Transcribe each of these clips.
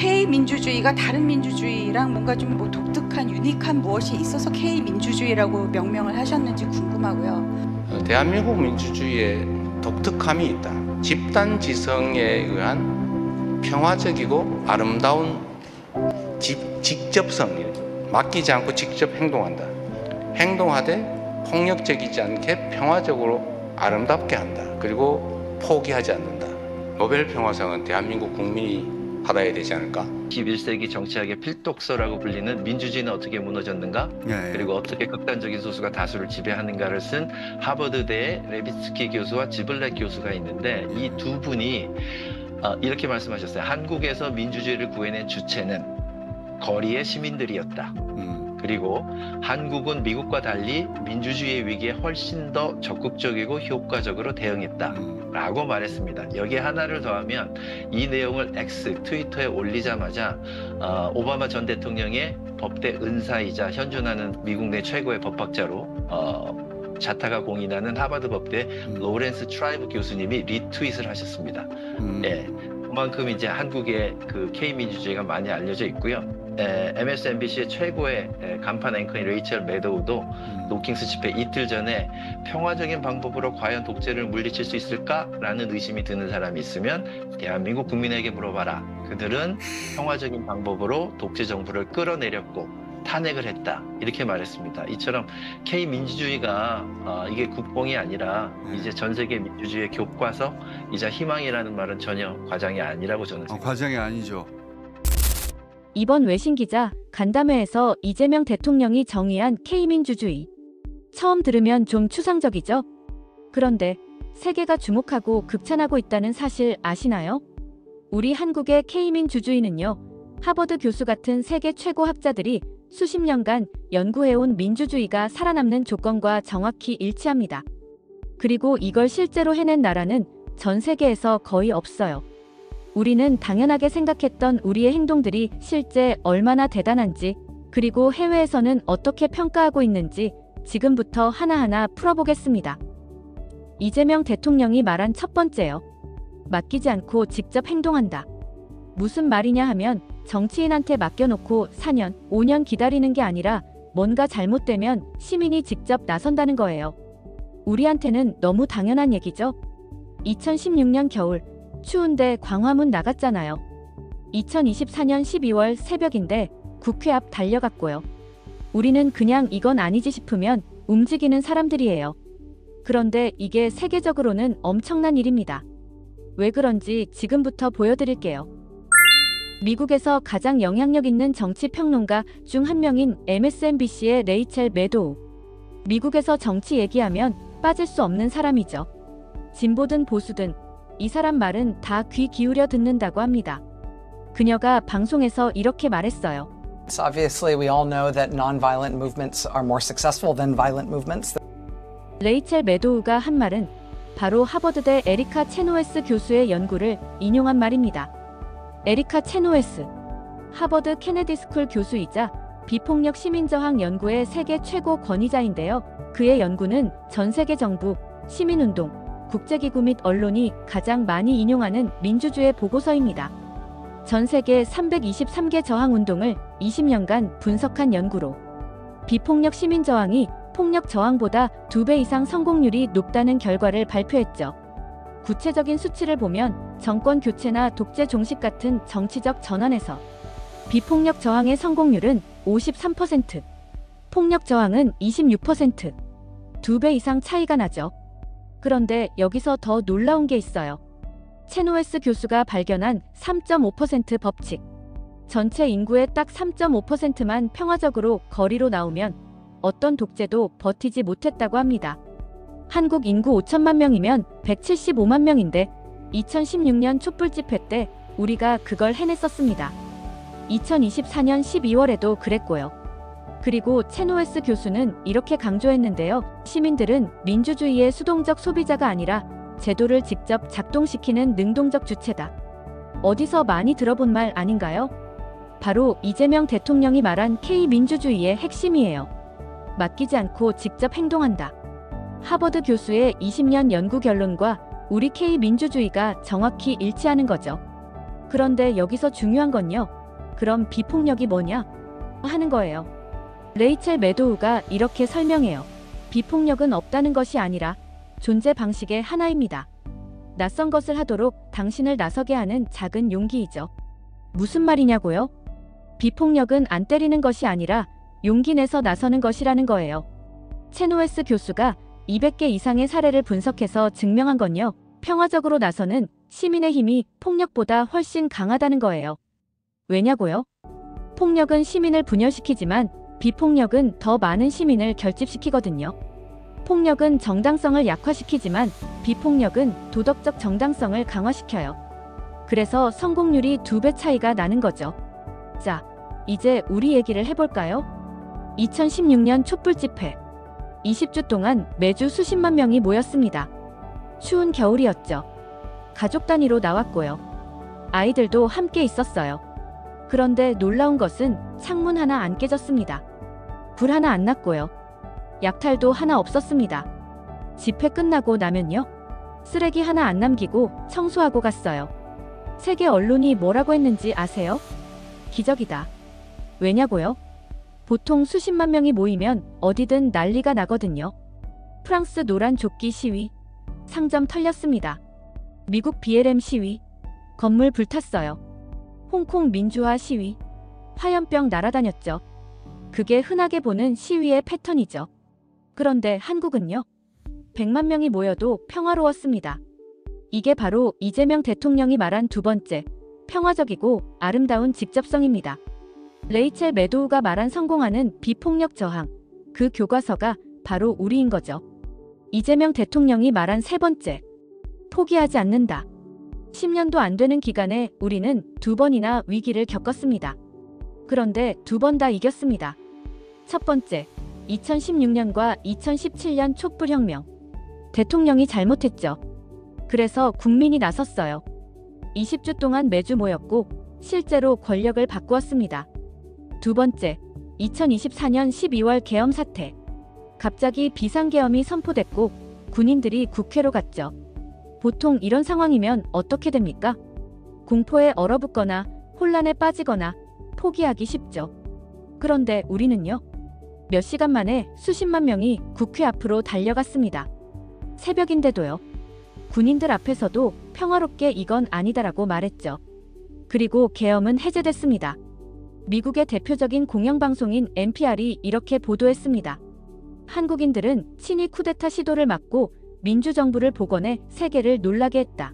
K민주주의가 다른 민주주의랑 뭔가 좀 뭐 독특한 유니크한 무엇이 있어서 K민주주의라고 명명을 하셨는지 궁금하고요. 대한민국 민주주의에 독특함이 있다. 집단지성에 의한 평화적이고 아름다운 직접성, 맡기지 않고 직접 행동한다. 행동하되 폭력적이지 않게 평화적으로 아름답게 한다. 그리고 포기하지 않는다. 노벨 평화상은 대한민국 국민이 받아야 되지 않을까? 21세기 정치학의 필독서라고 불리는 민주주의는 어떻게 무너졌는가? 그리고 어떻게 극단적인 소수가 다수를 지배하는가를 쓴 하버드대의 레비츠키 교수와 지블렉 교수가 있는데 이 두 분이 이렇게 말씀하셨어요. 한국에서 민주주의를 구해낸 주체는 거리의 시민들이었다. 그리고 한국은 미국과 달리 민주주의의 위기에 훨씬 더 적극적이고 효과적으로 대응했다 라고 말했습니다. 여기에 하나를 더하면 이 내용을 X 트위터에 올리자마자 오바마 전 대통령의 법대 은사이자 현존하는 미국 내 최고의 법학자로 자타가 공인하는 하버드 법대 로렌스 트라이브 교수님이 리트윗을 하셨습니다. 예, 그만큼 이제 한국의 그 K민주주의가 많이 알려져 있고요. MSNBC의 최고의 간판 앵커인 레이첼 매도우도 노킹스 집회 이틀 전에 평화적인 방법으로 과연 독재를 물리칠 수 있을까라는 의심이 드는 사람이 있으면 대한민국 국민에게 물어봐라. 그들은 평화적인 방법으로 독재 정부를 끌어내렸고 탄핵을 했다. 이렇게 말했습니다. 이처럼 K민주주의가 이게 국뽕이 아니라 이제 전 세계 민주주의의 교과서이자 희망이라는 말은 전혀 과장이 아니라고 저는 생각합니다. 과장이 아니죠. 이번 외신 기자 간담회에서 이재명 대통령이 정의한 K민주주의. 처음 들으면 좀 추상적이죠? 그런데 세계가 주목하고 극찬하고 있다는 사실 아시나요? 우리 한국의 K민주주의는요, 하버드 교수 같은 세계 최고 학자들이 수십 년간 연구해온 민주주의가 살아남는 조건과 정확히 일치합니다. 그리고 이걸 실제로 해낸 나라는 전 세계에서 거의 없어요. 우리는 당연하게 생각했던 우리의 행동들이 실제 얼마나 대단한지, 그리고 해외에서는 어떻게 평가하고 있는지 지금부터 하나하나 풀어보겠습니다. 이재명 대통령이 말한 첫 번째요. 맡기지 않고 직접 행동한다. 무슨 말이냐 하면 정치인한테 맡겨놓고 4년, 5년 기다리는 게 아니라 뭔가 잘못되면 시민이 직접 나선다는 거예요. 우리한테는 너무 당연한 얘기죠. 2016년 겨울 추운데 광화문 나갔잖아요. 2024년 12월 새벽인데 국회 앞 달려갔고요. 우리는 그냥 이건 아니지 싶으면 움직이는 사람들이에요. 그런데 이게 세계적으로는 엄청난 일입니다. 왜 그런지 지금부터 보여드릴게요. 미국에서 가장 영향력 있는 정치 평론가 중 한 명인 MSNBC의 레이첼 매도우. 미국에서 정치 얘기하면 빠질 수 없는 사람이죠. 진보든 보수든 이 사람 말은 다 귀 기울여 듣는다고 합니다. 그녀가 방송에서 이렇게 말했어요. Obviously, we all know that non-violent movements are more successful than violent movements. 레이첼 매도우가 한 말은 바로 하버드대 에리카 체노웨스 교수의 연구를 인용한 말입니다. 에리카 체노웨스, 하버드 케네디 스쿨 교수이자 비폭력 시민저항 연구의 세계 최고 권위자인데요. 그의 연구는 전 세계 정부, 시민운동, 국제기구 및 언론이 가장 많이 인용하는 민주주의 보고서입니다. 전 세계 323개 저항운동을 20년간 분석한 연구로 비폭력 시민저항이 폭력 저항보다 2배 이상 성공률이 높다는 결과를 발표했죠. 구체적인 수치를 보면 정권 교체나 독재 종식 같은 정치적 전환에서 비폭력 저항의 성공률은 53%, 폭력 저항은 26%, 2배 이상 차이가 나죠. 그런데 여기서 더 놀라운 게 있어요. 체노웨스 교수가 발견한 3.5% 법칙. 전체 인구의 딱 3.5%만 평화적으로 거리로 나오면 어떤 독재도 버티지 못했다고 합니다. 한국 인구 5천만 명이면 175만 명인데 2016년 촛불 집회 때 우리가 그걸 해냈었습니다. 2024년 12월에도 그랬고요. 그리고 체노웨스 교수는 이렇게 강조했는데요. 시민들은 민주주의의 수동적 소비자가 아니라 제도를 직접 작동시키는 능동적 주체다. 어디서 많이 들어본 말 아닌가요? 바로 이재명 대통령이 말한 K민주주의의 핵심이에요. 맡기지 않고 직접 행동한다. 하버드 교수의 20년 연구 결론과 우리 K민주주의가 정확히 일치하는 거죠. 그런데 여기서 중요한 건요. 그럼 비폭력이 뭐냐? 하는 거예요. 레이첼 매도우가 이렇게 설명해요. 비폭력은 없다는 것이 아니라 존재 방식의 하나입니다. 낯선 것을 하도록 당신을 나서게 하는 작은 용기이죠. 무슨 말이냐고요? 비폭력은 안 때리는 것이 아니라 용기 내서 나서는 것이라는 거예요. 체노웨스 교수가 200개 이상의 사례를 분석해서 증명한 건요. 평화적으로 나서는 시민의 힘이 폭력보다 훨씬 강하다는 거예요. 왜냐고요? 폭력은 시민을 분열시키지만 비폭력은 더 많은 시민을 결집시키거든요. 폭력은 정당성을 약화시키지만 비폭력은 도덕적 정당성을 강화시켜요. 그래서 성공률이 2배 차이가 나는 거죠. 자, 이제 우리 얘기를 해볼까요? 2016년 촛불 집회. 20주 동안 매주 수십만 명이 모였습니다. 추운 겨울이었죠. 가족 단위로 나왔고요. 아이들도 함께 있었어요. 그런데 놀라운 것은 창문 하나 안 깨졌습니다. 불 하나 안 났고요. 약탈도 하나 없었습니다. 집회 끝나고 나면요. 쓰레기 하나 안 남기고 청소하고 갔어요. 세계 언론이 뭐라고 했는지 아세요? 기적이다. 왜냐고요? 보통 수십만 명이 모이면 어디든 난리가 나거든요. 프랑스 노란 조끼 시위, 상점 털렸습니다. 미국 BLM 시위, 건물 불탔어요. 홍콩 민주화 시위, 화염병 날아다녔죠. 그게 흔하게 보는 시위의 패턴이죠. 그런데 한국은요? 100만 명이 모여도 평화로웠습니다. 이게 바로 이재명 대통령이 말한 두 번째, 평화적이고 아름다운 직접성입니다. 레이첼 매도우가 말한 성공하는 비폭력 저항, 그 교과서가 바로 우리인 거죠. 이재명 대통령이 말한 세 번째, 포기하지 않는다. 10년도 안 되는 기간에 우리는 2번이나 위기를 겪었습니다. 그런데 2번 다 이겼습니다. 첫 번째, 2016년과 2017년 촛불혁명. 대통령이 잘못했죠. 그래서 국민이 나섰어요. 20주 동안 매주 모였고 실제로 권력을 바꾸었습니다. 두 번째, 2024년 12월 계엄 사태. 갑자기 비상계엄이 선포됐고 군인들이 국회로 갔죠. 보통 이런 상황이면 어떻게 됩니까? 공포에 얼어붙거나 혼란에 빠지거나 포기하기 쉽죠. 그런데 우리는요. 몇 시간 만에 수십만 명이 국회 앞으로 달려갔습니다. 새벽인데도요. 군인들 앞에서도 평화롭게 이건 아니다라고 말했죠. 그리고 계엄은 해제됐습니다. 미국의 대표적인 공영방송인 NPR이 이렇게 보도했습니다. 한국인들은 친위 쿠데타 시도를 막고 민주정부를 복원해 세계를 놀라게 했다.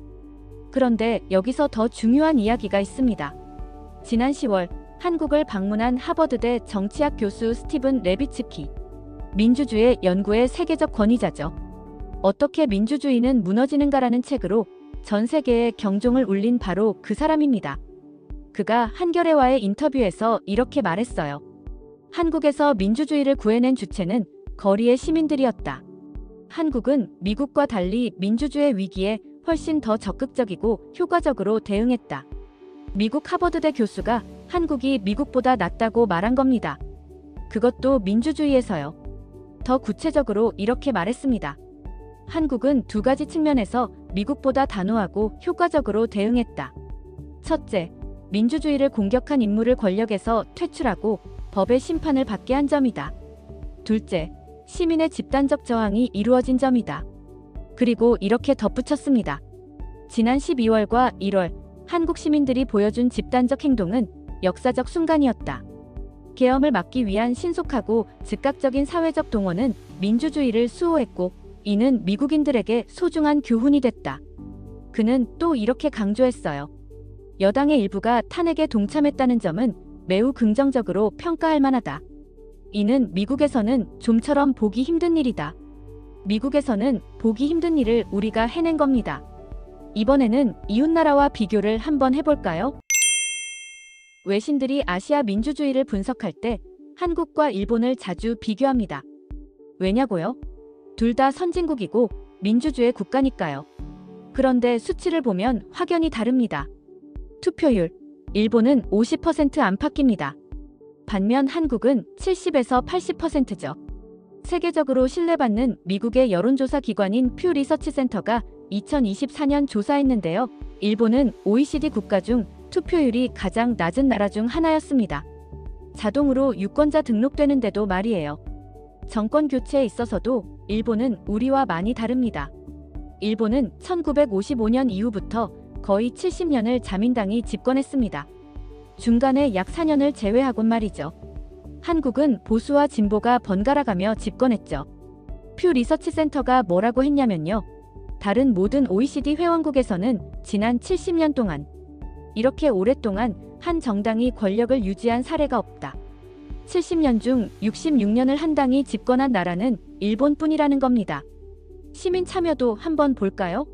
그런데 여기서 더 중요한 이야기가 있습니다. 지난 10월 한국을 방문한 하버드대 정치학 교수 스티븐 레비츠키. 민주주의 연구의 세계적 권위자죠. 어떻게 민주주의는 무너지는가라는 책으로 전 세계에 경종을 울린 바로 그 사람입니다. 그가 한겨레와의 인터뷰에서 이렇게 말했어요. 한국에서 민주주의를 구해낸 주체는 거리의 시민들이었다. 한국은 미국과 달리 민주주의 위기에 훨씬 더 적극적이고 효과적으로 대응했다. 미국 하버드대 교수가 한국이 미국보다 낫다고 말한 겁니다. 그것도 민주주의에서요. 더 구체적으로 이렇게 말했습니다. 한국은 두 가지 측면에서 미국보다 단호하고 효과적으로 대응했다. 첫째, 민주주의를 공격한 인물을 권력에서 퇴출하고 법의 심판을 받게 한 점이다. 둘째, 시민의 집단적 저항이 이루어진 점이다. 그리고 이렇게 덧붙였습니다. 지난 12월과 1월 한국 시민들이 보여준 집단적 행동은 역사적 순간이었다. 계엄을 막기 위한 신속하고 즉각적인 사회적 동원은 민주주의를 수호했고 이는 미국인들에게 소중한 교훈이 됐다. 그는 또 이렇게 강조했어요. 여당의 일부가 탄핵에 동참했다는 점은 매우 긍정적으로 평가할 만하다. 이는 미국에서는 좀처럼 보기 힘든 일이다. 미국에서는 보기 힘든 일을 우리가 해낸 겁니다. 이번에는 이웃나라와 비교를 한번 해볼까요? 외신들이 아시아 민주주의를 분석할 때 한국과 일본을 자주 비교합니다. 왜냐고요? 둘 다 선진국이고 민주주의 국가니까요. 그런데 수치를 보면 확연히 다릅니다. 투표율, 일본은 50% 안팎입니다. 반면 한국은 70에서 80%죠. 세계적으로 신뢰받는 미국의 여론조사 기관인 퓨 리서치 센터가 2024년 조사했는데요. 일본은 OECD 국가 중 투표율이 가장 낮은 나라 중 하나였습니다. 자동으로 유권자 등록되는데도 말이에요. 정권 교체에 있어서도 일본은 우리와 많이 다릅니다. 일본은 1955년 이후부터 거의 70년을 자민당이 집권했습니다. 중간에 약 4년을 제외하곤 말이죠. 한국은 보수와 진보가 번갈아가며 집권했죠. 퓨 리서치 센터가 뭐라고 했냐면요. 다른 모든 OECD 회원국에서는 지난 70년 동안 이렇게 오랫동안 한 정당이 권력을 유지한 사례가 없다. 70년 중 66년을 한 당이 집권한 나라는 일본뿐이라는 겁니다. 시민 참여도 한번 볼까요?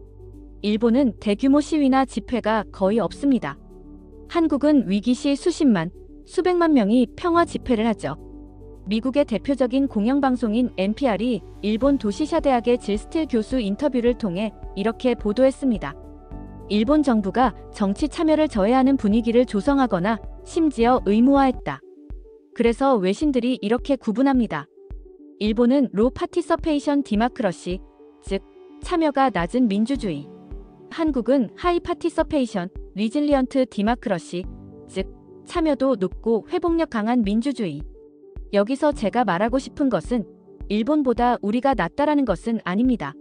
일본은 대규모 시위나 집회가 거의 없습니다. 한국은 위기 시 수십만, 수백만 명이 평화 집회를 하죠. 미국의 대표적인 공영방송인 NPR이 일본 도시샤 대학의 질 스틸 교수 인터뷰를 통해 이렇게 보도했습니다. 일본 정부가 정치 참여를 저해하는 분위기를 조성하거나 심지어 의무화했다. 그래서 외신들이 이렇게 구분합니다. 일본은 로 파티서페이션 디마크러시, 즉 참여가 낮은 민주주의. 한국은 하이 파티서페이션 리질리언트 디마크러시, 즉 참여도 높고 회복력 강한 민주주의. 여기서 제가 말하고 싶은 것은 일본보다 우리가 낫다라는 것은 아닙니다.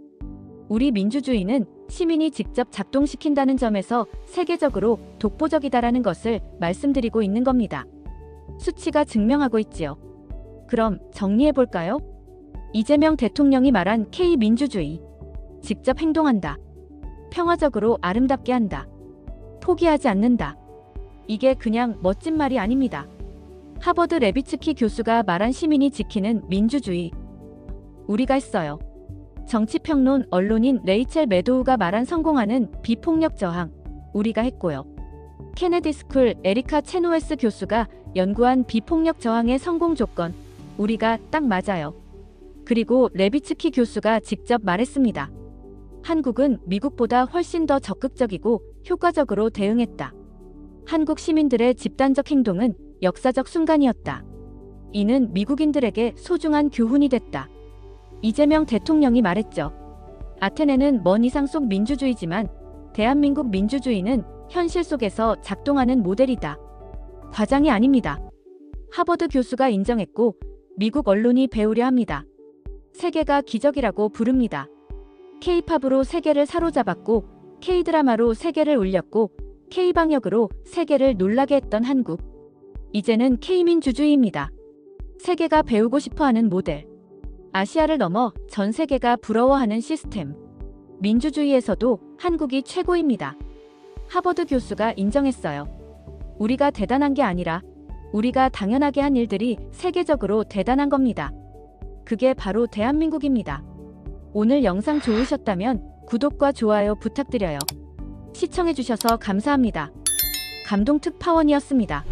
우리 민주주의는 시민이 직접 작동시킨다는 점에서 세계적으로 독보적이다라는 것을 말씀드리고 있는 겁니다. 수치가 증명하고 있지요. 그럼 정리해볼까요? 이재명 대통령이 말한 K민주주의. 직접 행동한다. 평화적으로 아름답게 한다. 포기하지 않는다. 이게 그냥 멋진 말이 아닙니다. 하버드 레비츠키 교수가 말한 시민이 지키는 민주주의. 우리가 했어요. 정치평론 언론인 레이첼 메도우가 말한 성공하는 비폭력 저항. 우리가 했고요. 케네디 스쿨 에리카 체노웨스 교수가 연구한 비폭력 저항의 성공 조건. 우리가 딱 맞아요. 그리고 레비츠키 교수가 직접 말했습니다. 한국은 미국보다 훨씬 더 적극적이고 효과적으로 대응했다. 한국 시민들의 집단적 행동은 역사적 순간이었다. 이는 미국인들에게 소중한 교훈이 됐다. 이재명 대통령이 말했죠. 아테네는 먼 이상 속 민주주의지만 대한민국 민주주의는 현실 속에서 작동하는 모델이다. 과장이 아닙니다. 하버드 교수가 인정했고 미국 언론이 배우려 합니다. 세계가 기적이라고 부릅니다. K-팝으로 세계를 사로잡았고 K-드라마로 세계를 울렸고 K-방역으로 세계를 놀라게 했던 한국. 이제는 K민주주의입니다. 세계가 배우고 싶어하는 모델. 아시아를 넘어 전 세계가 부러워하는 시스템. 민주주의에서도 한국이 최고입니다. 하버드 교수가 인정했어요. 우리가 대단한 게 아니라 우리가 당연하게 한 일들이 세계적으로 대단한 겁니다. 그게 바로 대한민국입니다. 오늘 영상 좋으셨다면 구독과 좋아요 부탁드려요. 시청해주셔서 감사합니다. 감동특파원이었습니다.